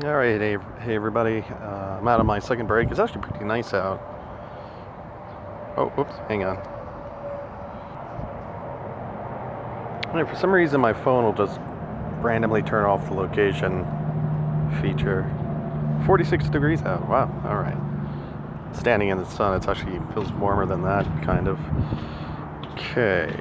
All right, hey everybody. I'm out of my second break. It's actually pretty nice out. Oh, oops, hang on. For some reason, my phone will just randomly turn off the location feature. 46 degrees out. Wow. All right. Standing in the sun, it actually feels warmer than that, kind of. Okay.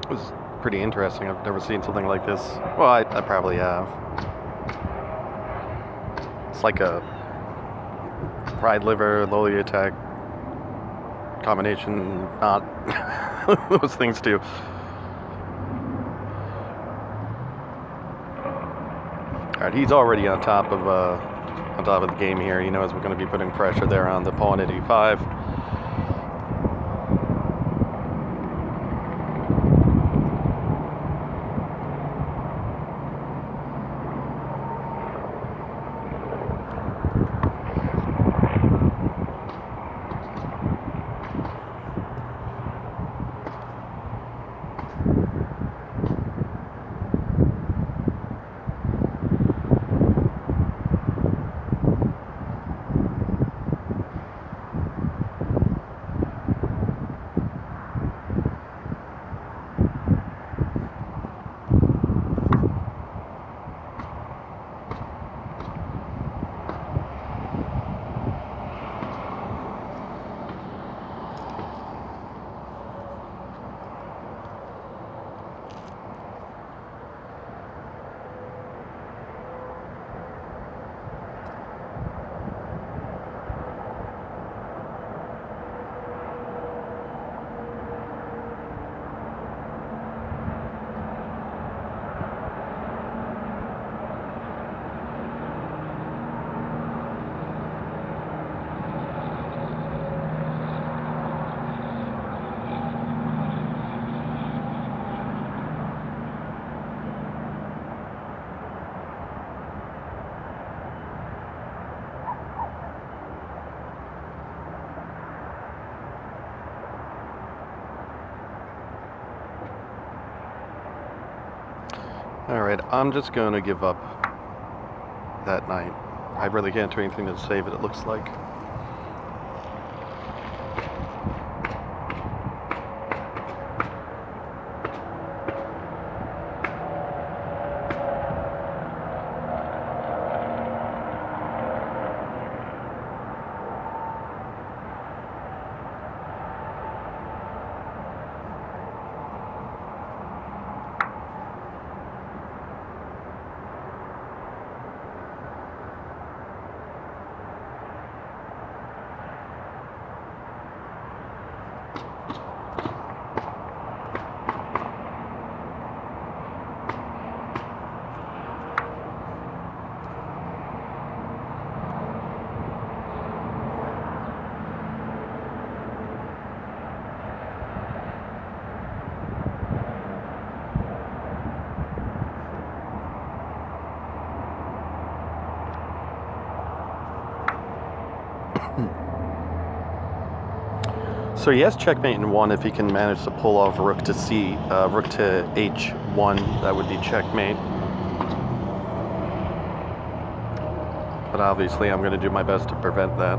It was pretty interesting. I've never seen something like this. Well, I probably have. It's like a fried liver, lowly attack combination, not those things too. All right, he's already on top of the game here. He knows we're going to be putting pressure there on the pawn at e5. All right, I'm just going to give up that knight. I really can't do anything to save it, it looks like. So he has checkmate in one if he can manage to pull off rook to h1. That would be checkmate. But obviously, I'm going to do my best to prevent that.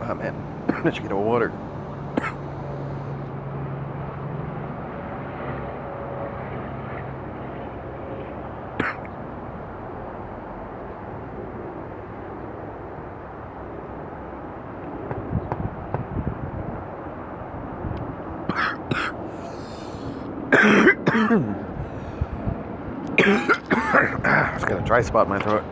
Oh man, I should get a water. Just got a dry spot in my throat.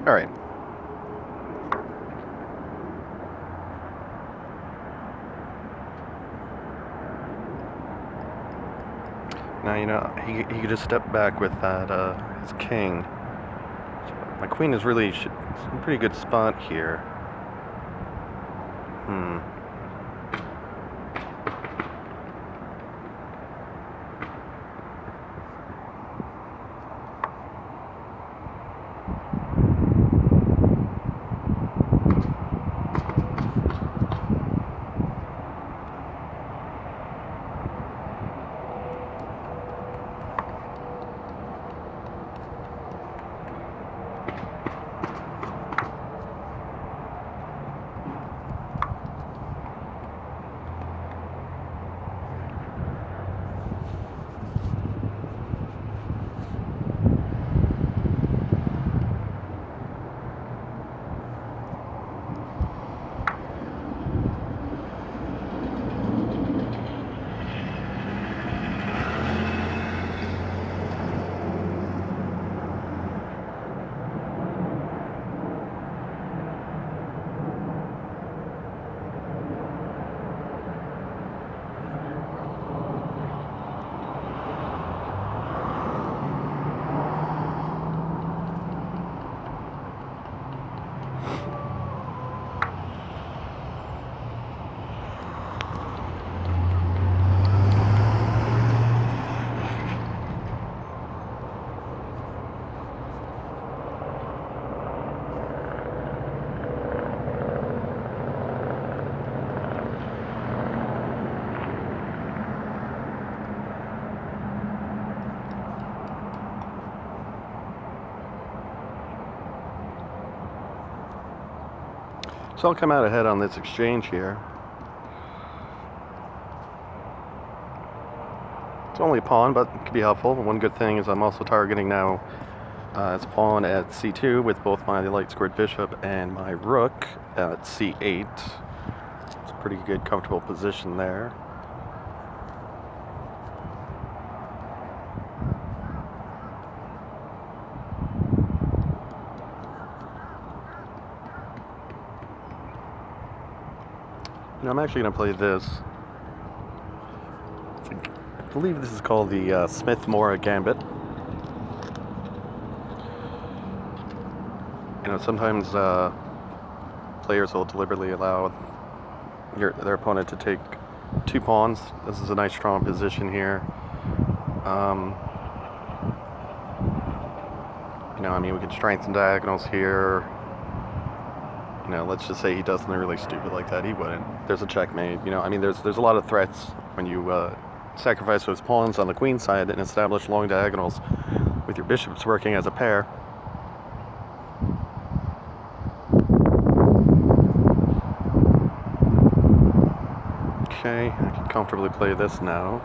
All right. Now, you know, he could just step back with that, his king. So my queen is really in a pretty good spot here. So I'll come out ahead on this exchange here. It's only a pawn, but it could be helpful. One good thing is I'm also targeting now its pawn at c2 with both my light squared bishop and my rook at c8. It's a pretty good, comfortable position there. Now I'm actually going to play this. I believe this is called the Smith-Morra Gambit. You know, sometimes players will deliberately allow their opponent to take 2 pawns. This is a nice strong position here. You know, I mean, we can strengthen diagonals here. You know, let's just say he does something really stupid like that. He wouldn't. There's a checkmate. You know, I mean, there's a lot of threats when you sacrifice those pawns on the queen side and establish long diagonals with your bishops working as a pair. Okay, I can comfortably play this now.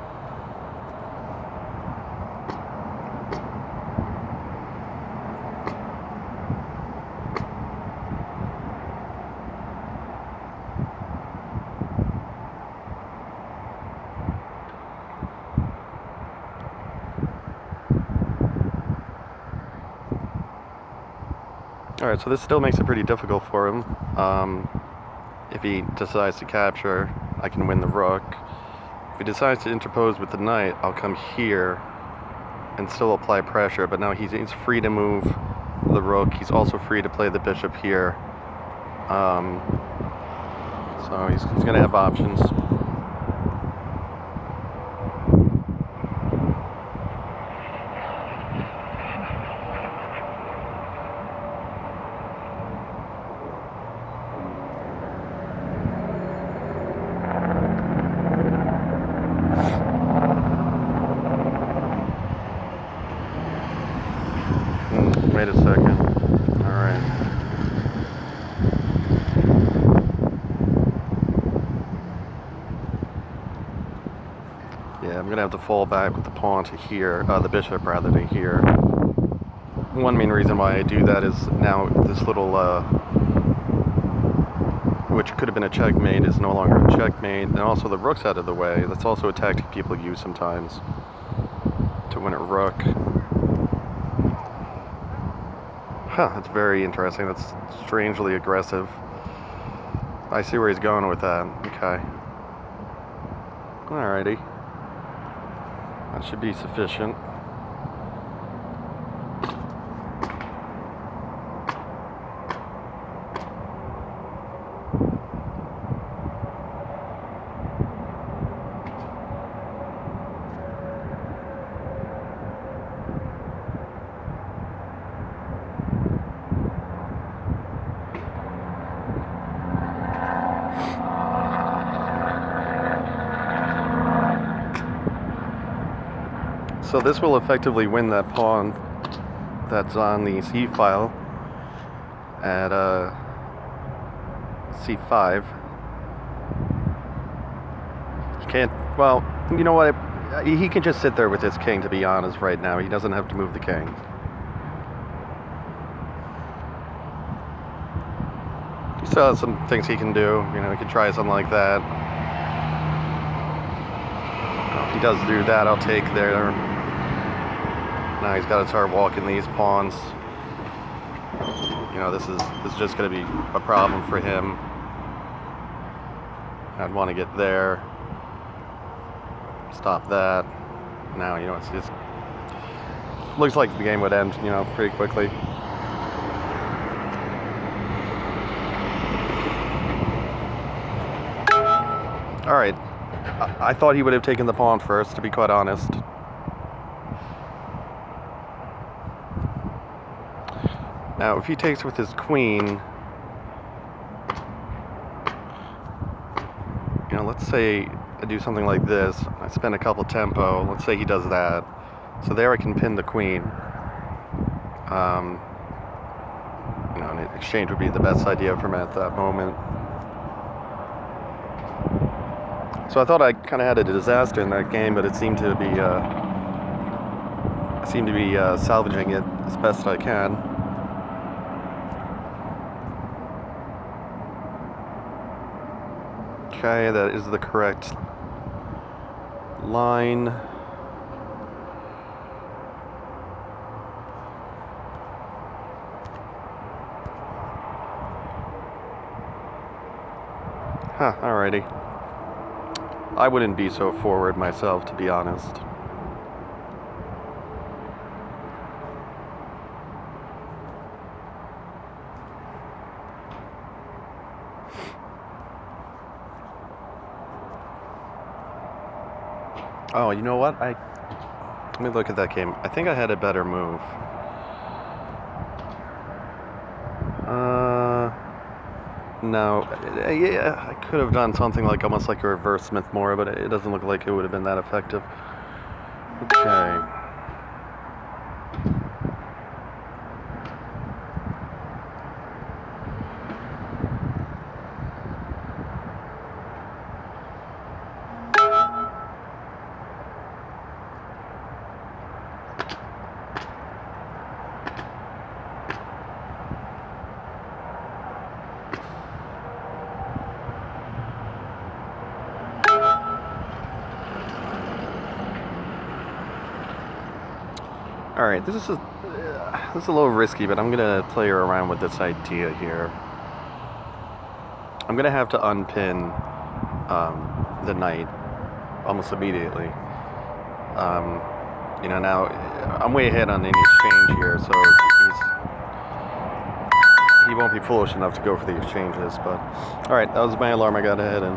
Alright, so this still makes it pretty difficult for him. If he decides to capture, I can win the rook. If he decides to interpose with the knight, I'll come here and still apply pressure, but now he's free to move the rook. He's also free to play the bishop here. So he's going to have options. Wait a second. Alright. Yeah, I'm gonna have to fall back with the pawn to here, the bishop rather, to here. One main reason why I do that is now this little, which could have been a checkmate, is no longer a checkmate, and also the rook's out of the way. That's also a tactic people use sometimes to win a rook. Huh, that's very interesting. That's strangely aggressive. I see where he's going with that. Okay. Alrighty. That should be sufficient. So this will effectively win that pawn that's on the c file at c5. He can't, well, you know what, he can just sit there with his king, to be honest, right now. He doesn't have to move the king. He still has some things he can do, you know, he could try something like that. If he does do that, I'll take there. Now he's got to start walking these pawns. You know, this is just going to be a problem for him. I'd want to get there. Stop that. Now, you know, it's looks like the game would end, you know, pretty quickly. All right. I thought he would have taken the pawn first, to be quite honest. Now, if he takes with his queen, you know, let's say I do something like this. I spend a couple tempo. Let's say he does that. So there I can pin the queen. You know, an exchange would be the best idea for me at that moment. So I thought I kind of had a disaster in that game, but it seemed to be salvaging it as best I can. Okay, that is the correct line. Huh, alrighty. I wouldn't be so forward myself, to be honest. Oh, you know what? Let me look at that game. I think I had a better move. No. Yeah, I could have done something like almost like a reverse Smith Morra, but it doesn't look like it would have been that effective. Okay. Alright, this is a little risky, but I'm gonna play around with this idea here. I'm gonna have to unpin the knight almost immediately. You know, now I'm way ahead on any exchange here, so he won't be foolish enough to go for the exchanges. But alright, that was my alarm. I got ahead and